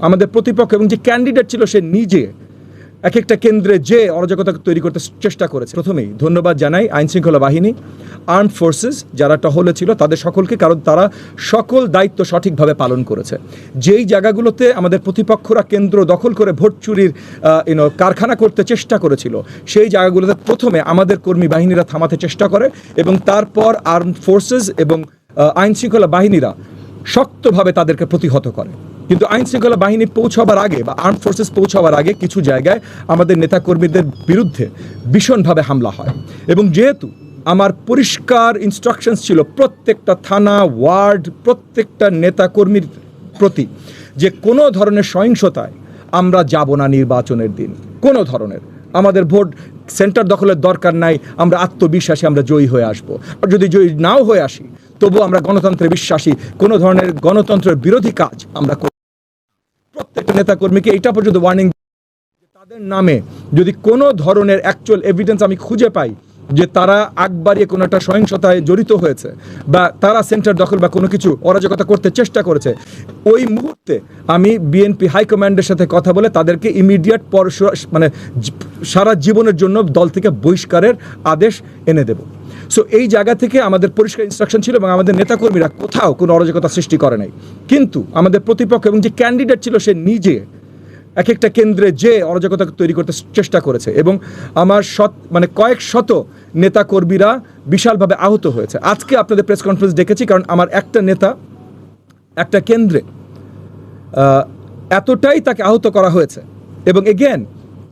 আমাদের প্রতিপক্ষ এবং যে ক্যান্ডিডেট ছিল সে নিজে এক একটা কেন্দ্রে যে অরাজকতা তৈরি করতে চেষ্টা করেছে। প্রথমেই ধন্যবাদ জানাই আইনশৃঙ্খলা বাহিনী, আর্মড ফোর্সেস যারা টহলে ছিল তাদের সকলকে, কারণ তারা সকল দায়িত্ব সঠিকভাবে পালন করেছে। যেই জায়গাগুলোতে আমাদের প্রতিপক্ষরা কেন্দ্র দখল করে ভোট চুরির কারখানা করতে চেষ্টা করেছিল, সেই জায়গাগুলোতে প্রথমে আমাদের কর্মী বাহিনীরা থামাতে চেষ্টা করে এবং তারপর আর্মড ফোর্সেস এবং আইনশৃঙ্খলা বাহিনীরা শক্তভাবে তাদেরকে প্রতিহত করে। কিন্তু আইনশৃঙ্খলা বাহিনী পৌঁছাবার আগে বা আর্মড ফোর্সেস পৌঁছাবার আগে কিছু জায়গায় আমাদের নেতাকর্মীদের বিরুদ্ধে ভীষণভাবে হামলা হয়। এবং যেহেতু আমার পরিষ্কার ইনস্ট্রাকশনস ছিল প্রত্যেকটা থানা, ওয়ার্ড, প্রত্যেকটা নেতাকর্মীর প্রতি যে কোনো ধরনের সহিংসতায় আমরা যাব না নির্বাচনের দিন। কোনো ধরনের আমাদের ভোট সেন্টার দখলের দরকার নাই, আমরা আত্মবিশ্বাসী আমরা জয়ী হয়ে আসব। আর যদি জয়ী নাও হয়ে আসি তবু আমরা গণতন্ত্রে বিশ্বাসী, কোনো ধরনের গণতন্ত্রের বিরোধী কাজ আমরা করি। প্রত্যেকটা নেতাকর্মীকে এইটা পর্যন্ত ওয়ার্নিং, তাদের নামে যদি কোনো ধরনের অ্যাকচুয়াল এভিডেন্স আমি খুঁজে পাই যে তারা আগ বাড়িয়ে কোনো একটা সহিংসতায় জড়িত হয়েছে বা তারা সেন্টার দখল বা কোনো কিছু অরাজকতা করতে চেষ্টা করেছে, ওই মুহূর্তে আমি বিএনপি হাইকমান্ডের সাথে কথা বলে তাদেরকে ইমিডিয়েট মানে সারা জীবনের জন্য দল থেকে বহিষ্কারের আদেশ এনে দেব। সো এই জায়গা থেকে আমাদের পরিষ্কার ইনস্ট্রাকশন ছিল এবং আমাদের নেতাকর্মীরা কোথাও কোনো অরাজকতা সৃষ্টি করে নাই। কিন্তু আমাদের প্রতিপক্ষ এবং যে ক্যান্ডিডেট ছিল সে নিজে এক একটা কেন্দ্রে যে অরাজকতা তৈরি করতে চেষ্টা করেছে এবং আমার কয়েক শত নেতাকর্মীরা বিশালভাবে আহত হয়েছে। আজকে আপনাদের প্রেস কনফারেন্স ডেকেছি কারণ আমার একটা নেতা একটা কেন্দ্রে এতটাই তাকে আহত করা হয়েছে। এবং এগেন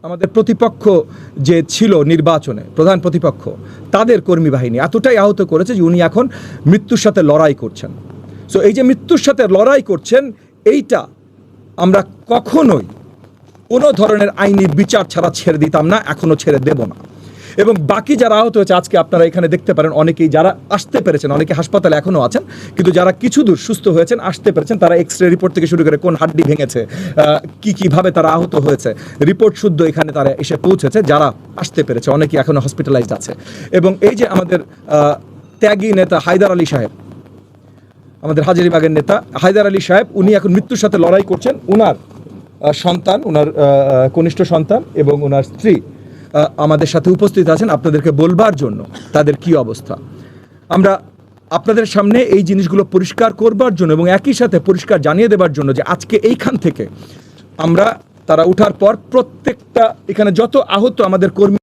আমাদের প্রতিপক্ষ যে ছিল নির্বাচনে প্রধান প্রতিপক্ষ, তাদের কর্মী বাহিনী এতটাই আহত করেছে যে উনি এখন মৃত্যুর সাথে লড়াই করছেন। সো এই যে মৃত্যুর সাথে লড়াই করছেন, এইটা আমরা কখনোই কোনো ধরনের আইনি বিচার ছাড়া ছেড়ে দিতাম না, এখনও ছেড়ে দেব না। এবং বাকি যারা আহত হয়েছে আজকে আপনারা এখানে দেখতে পারেন, অনেকেই যারা আসতে পেরেছেন, অনেকে হাসপাতালে এখনও আছেন, কিন্তু যারা কিছু দূর সুস্থ হয়েছেন, আসতে পেরেছেন, তারা এক্সরে রিপোর্ট থেকে শুরু করে কোন হাড্ডি ভেঙেছে, কীভাবে তারা আহত হয়েছে, রিপোর্ট শুদ্ধ এখানে তারা এসে পৌঁছেছে। যারা আসতে পেরেছে অনেকেই এখনও হসপিটালাইজড আছে। এবং এই যে আমাদের ত্যাগী নেতা হায়দার আলী সাহেব, আমাদের হাজারীবাগের নেতা হায়দার আলী সাহেব, উনি এখন মৃত্যুর সাথে লড়াই করছেন। উনার সন্তান, ওনার কনিষ্ঠ সন্তান এবং ওনার স্ত্রী আমাদের সাথে উপস্থিত আছেন আপনাদেরকে বলবার জন্য তাদের কি অবস্থা। আমরা আপনাদের সামনে এই জিনিসগুলো পরিষ্কার করবার জন্য এবং একই সাথে পরিষ্কার জানিয়ে দেবার জন্য যে আজকে এইখান থেকে আমরা তারা উঠার পর প্রত্যেকটা এখানে যত আহত আমাদের কর্মী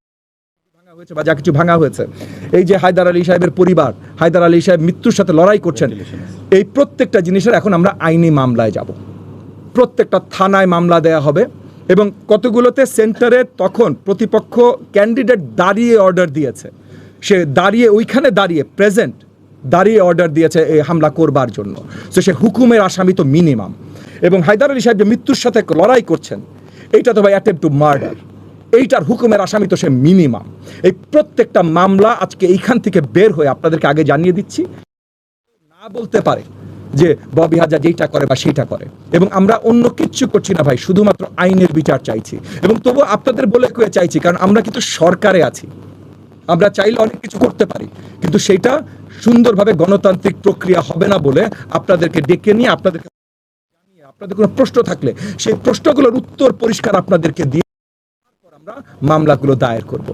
ভাঙা হয়েছে বা যা কিছু ভাঙা হয়েছে, এই যে হায়দার আলী সাহেবের পরিবার, হায়দার আলী সাহেব মৃত্যুর সাথে লড়াই করছেন, এই প্রত্যেকটা জিনিসের এখন আমরা আইনি মামলায় যাব। প্রত্যেকটা থানায় মামলা দেয়া হবে এবং কতগুলোতে সেন্টারে তখন প্রতিপক্ষ ক্যান্ডিডেট দাঁড়িয়ে অর্ডার দিয়েছে, সে দাঁড়িয়ে ওইখানে দাঁড়িয়ে অর্ডার দিয়েছে এই হামলা করবার জন্য। তো সে হুকুমের আসামি তো মিনিমাম। এবং হায়দার আলী সাহেব যে মৃত্যুর সাথে লড়াই করছেন, এইটা তো ভাই অ্যাটেম্প টু মার্ডার, এইটার হুকুমের আসামি তো সে মিনিমাম। এই প্রত্যেকটা মামলা আজকে এইখান থেকে বের হয়ে আপনাদেরকে আগে জানিয়ে দিচ্ছি, না বলতে পারে যে ববি হাজার যেইটা করে বা সেইটা করে। এবং আমরা অন্য কিচ্ছু করছি না ভাই, শুধুমাত্র আইনের বিচার চাইছি। এবং তবু আপনাদের বলে কয়ে চাইছি, কারণ আমরা কিন্তু সরকারে আছি, আমরা চাইলে অনেক কিছু করতে পারি, কিন্তু সেটা সুন্দরভাবে গণতান্ত্রিক প্রক্রিয়া হবে না বলে আপনাদেরকে ডেকে নিয়ে আপনাদের কোনো প্রশ্ন থাকলে সেই প্রশ্নগুলোর উত্তর পরিষ্কার আপনাদেরকে দিয়ে আমরা মামলাগুলো দায়ের করব।